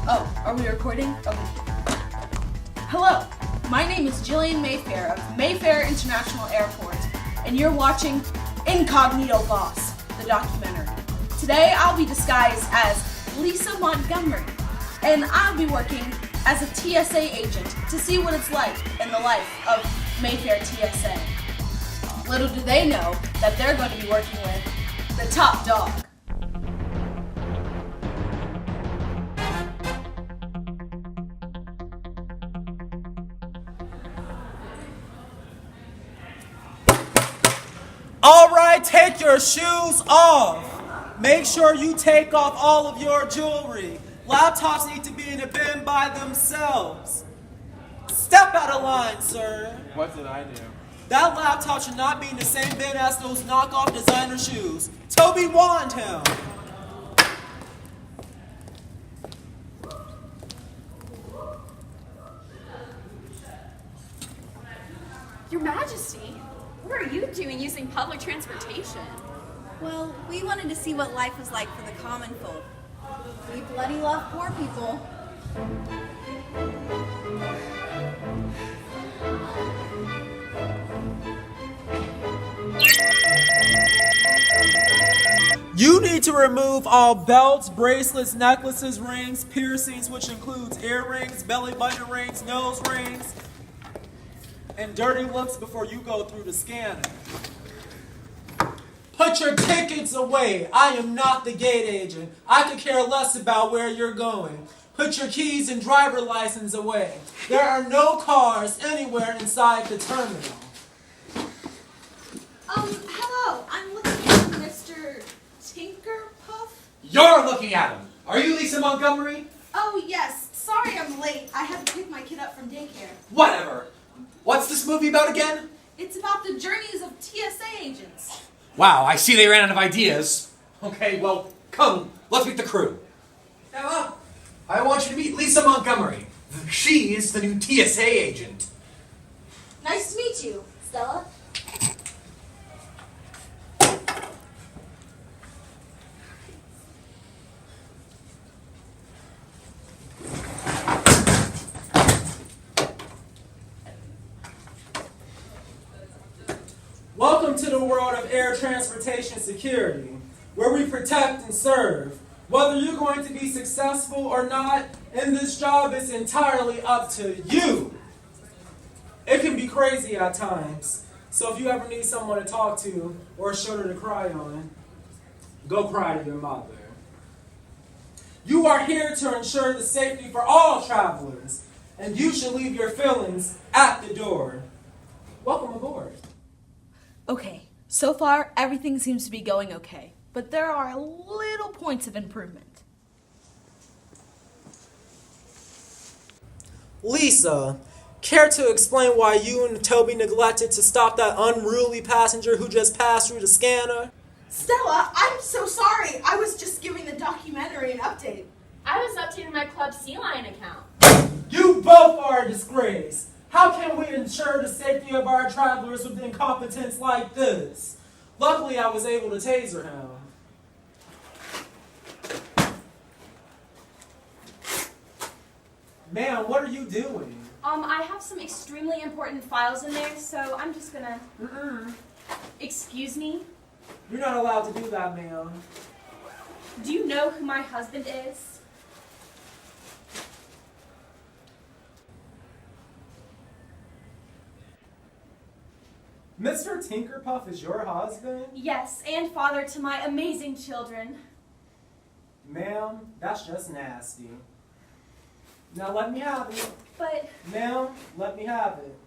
Oh, are we recording? Okay. Hello, my name is Jillian Mayfair of Mayfair International Airport, and you're watching Incognito Boss, the documentary. Today I'll be disguised as Lisa Montgomery, and I'll be working as a TSA agent to see what it's like in the life of Mayfair TSA. Little do they know that they're going to be working with the top dog. Alright, take your shoes off. Make sure you take off all of your jewelry. Laptops need to be in a bin by themselves. Step out of line, sir. What did I do? That laptop should not be in the same bin as those knockoff designer shoes. Toby warned him. Your Majesty, what are you doing using public transportation? Well, we wanted to see what life was like for the common folk. We bloody love poor people. You need to remove all belts, bracelets, necklaces, rings, piercings, which includes earrings, belly button rings, nose rings, and dirty looks before you go through the scanner. Put your tickets away. I am not the gate agent. I could care less about where you're going. Put your keys and driver license away. There are no cars anywhere inside the terminal. Hello, I'm looking for Mr. Tinkerpuff. You're looking at him. Are you Lisa Montgomery? Oh, yes. Sorry I'm late. I had to pick my kid up from daycare. Whatever. What's this movie about again? It's about the journeys of TSA agents. Wow, I see they ran out of ideas. Okay, well, come, let's meet the crew. Emma, I want you to meet Lisa Montgomery. She is the new TSA agent. Nice to meet you, Stella. Welcome to the world of air transportation security, where we protect and serve. Whether you're going to be successful or not in this job is entirely up to you. It can be crazy at times, so if you ever need someone to talk to or a shoulder to cry on, go cry to your mother. You are here to ensure the safety for all travelers, and you should leave your feelings at the door. Welcome aboard. Okay, so far everything seems to be going okay, but there are little points of improvement. Lisa, care to explain why you and Toby neglected to stop that unruly passenger who just passed through the scanner? Stella, I'm so sorry. I was just giving the documentary an update. I was updating my Club Sea Lion account. You both are a disgrace. How can we ensure the safety of our travelers with incompetence like this? Luckily, I was able to taser him. Man, what are you doing? I have some extremely important files in there, so I'm just gonna... Excuse me? You're not allowed to do that, ma'am. Do you know who my husband is? Mr. Tinkerpuff is your husband? Yes, and father to my amazing children. Ma'am, that's just nasty. Now let me have it. But... Ma'am, let me have it.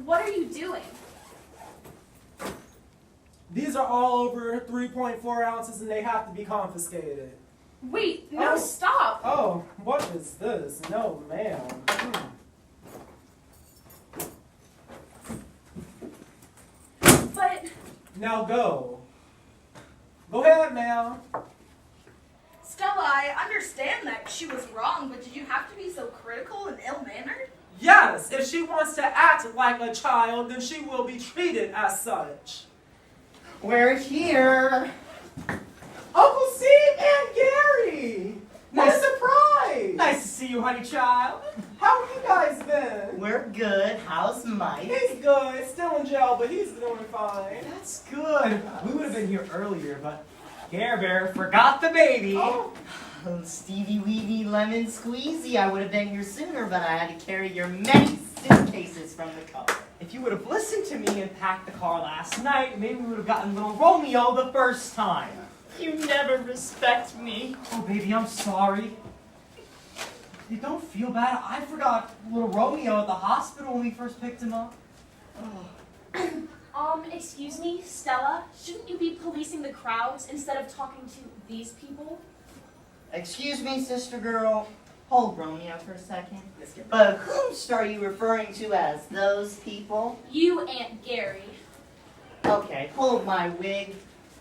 What are you doing? These are all over 3.4 ounces and they have to be confiscated. Wait, no, stop! Oh, what is this? No, ma'am. But... Now go. Go ahead, ma'am. Stella, understand that she was wrong, but did you have to be so critical and ill-mannered? Yes, if she wants to act like a child, then she will be treated as such. We're here. Uncle Steve and Gary! What a surprise! Nice to see you, honey child. How have you guys been? We're good. How's Mike? He's good. Still in jail, but he's doing fine. That's good. We would have been here earlier, but Care Bear forgot the baby. Oh. Stevie Weevy Lemon Squeezy, I would have been here sooner, but I had to carry your many suitcases from the car. If you would have listened to me and packed the car last night, maybe we would have gotten little Romeo the first time. You never respect me. Oh, baby, I'm sorry. You don't feel bad. I forgot little Romeo at the hospital when we first picked him up. Excuse me, Stella, shouldn't you be policing the crowds instead of talking to these people? Excuse me, sister girl. Hold Romeo for a second. But whom are you referring to as those people? You, Aunt Gary. Okay, hold my wig,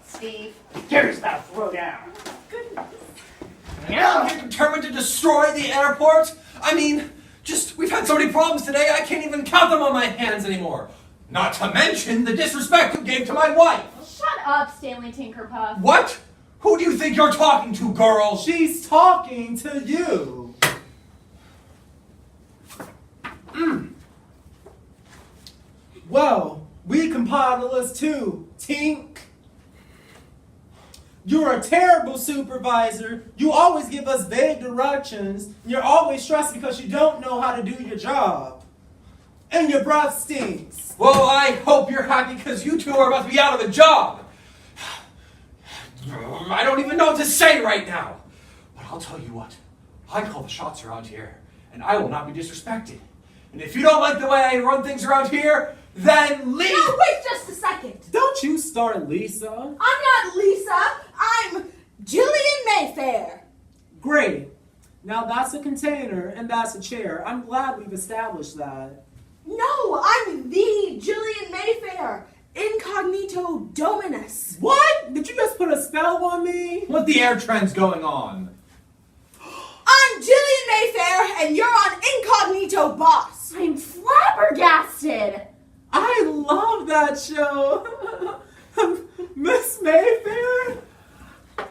Steve. Gary's about to throw down. Now you're determined to destroy the airport? I mean, we've had so many problems today, I can't even count them on my hands anymore. Not to mention the disrespect you gave to my wife. Shut up, Stanley Tinkerpuff. What? Who do you think you're talking to, girl? She's talking to you. Well, we compiled a list too, Tink. You're a terrible supervisor. You always give us vague directions. You're always stressed because you don't know how to do your job. And your breath stinks. Well, I hope you're happy because you two are about to be out of a job. I don't even know what to say right now. But I'll tell you what. I call the shots around here, and I will not be disrespected. And if you don't like the way I run things around here, then leave! No, wait just a second. Don't you start, Lisa. I'm not Lisa. I'm Jillian Mayfair. Great. Now that's a container and that's a chair. I'm glad we've established that. No, I'm the Jillian Mayfair. Incognito Dominus. What? Did you just put a spell on me? What the air trend's going on? I'm Jillian Mayfair, and you're on Incognito Boss. I'm flabbergasted. I love that show. Miss Mayfair,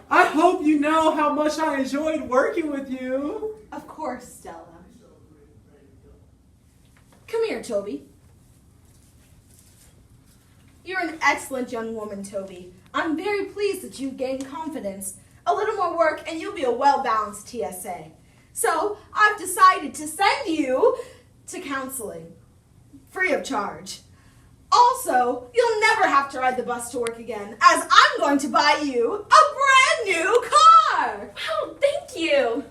I hope you know how much I enjoyed working with you. Of course, Stella. Come here, Toby. You're an excellent young woman, Toby. I'm very pleased that you've gained confidence. A little more work and you'll be a well-balanced TSA. So I've decided to send you to counseling, free of charge. Also, you'll never have to ride the bus to work again, as I'm going to buy you a brand new car. Oh, thank you.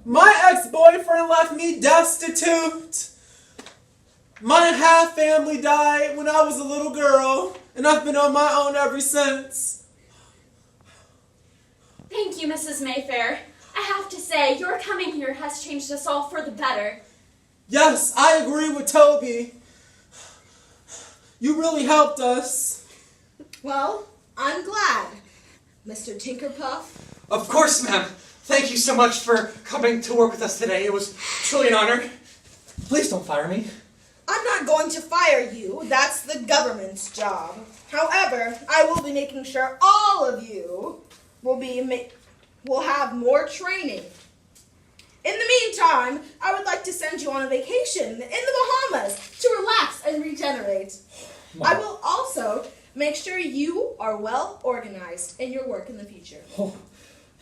My ex-boyfriend left me destitute. My half family died when I was a little girl, and I've been on my own ever since. Thank you, Mrs. Mayfair. I have to say, your coming here has changed us all for the better. Yes, I agree with Toby. You really helped us. Well, I'm glad, Mr. Tinkerpuff. Of course, ma'am. Thank you so much for coming to work with us today. It was truly an honor. Please don't fire me. I'm not going to fire you. That's the government's job. However, I will be making sure all of you will have more training. In the meantime, I would like to send you on a vacation in the Bahamas to relax and regenerate. I will also make sure you are well organized in your work in the future. Oh,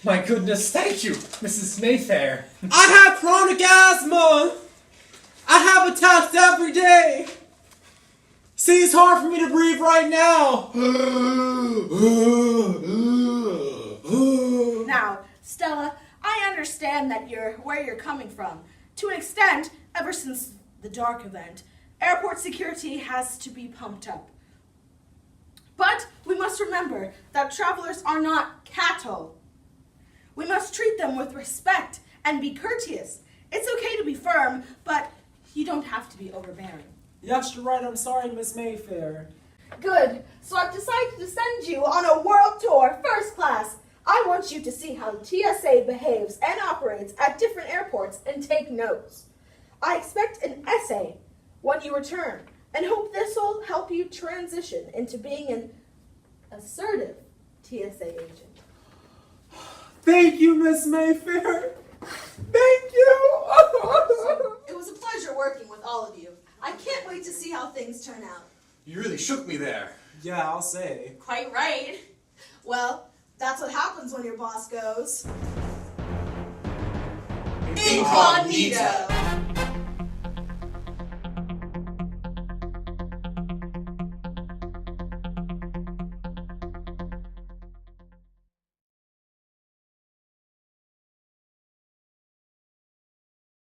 my goodness, thank you, Mrs. Mayfair. I have chronic asthma. I have attacks every day. See, it's hard for me to breathe right now. Now, Stella, I understand that where you're coming from. To an extent, ever since the dark event, airport security has to be pumped up. But we must remember that travelers are not cattle. We must treat them with respect and be courteous. It's okay to be firm, but you don't have to be overbearing. Yes, you're right. I'm sorry, Miss Mayfair. Good. So I've decided to send you on a world tour, first class. I want want you to see how the TSA behaves and operates at different airports and take notes. I expect an essay when you return and hope this will help you transition into being an assertive TSA agent. Thank you, Miss Mayfair. Thank you. It was a pleasure working with all of you. I can't wait to see how things turn out. You really shook me there. Yeah, I'll say. Quite right. Well, that's what happens when your boss goes. Incognito.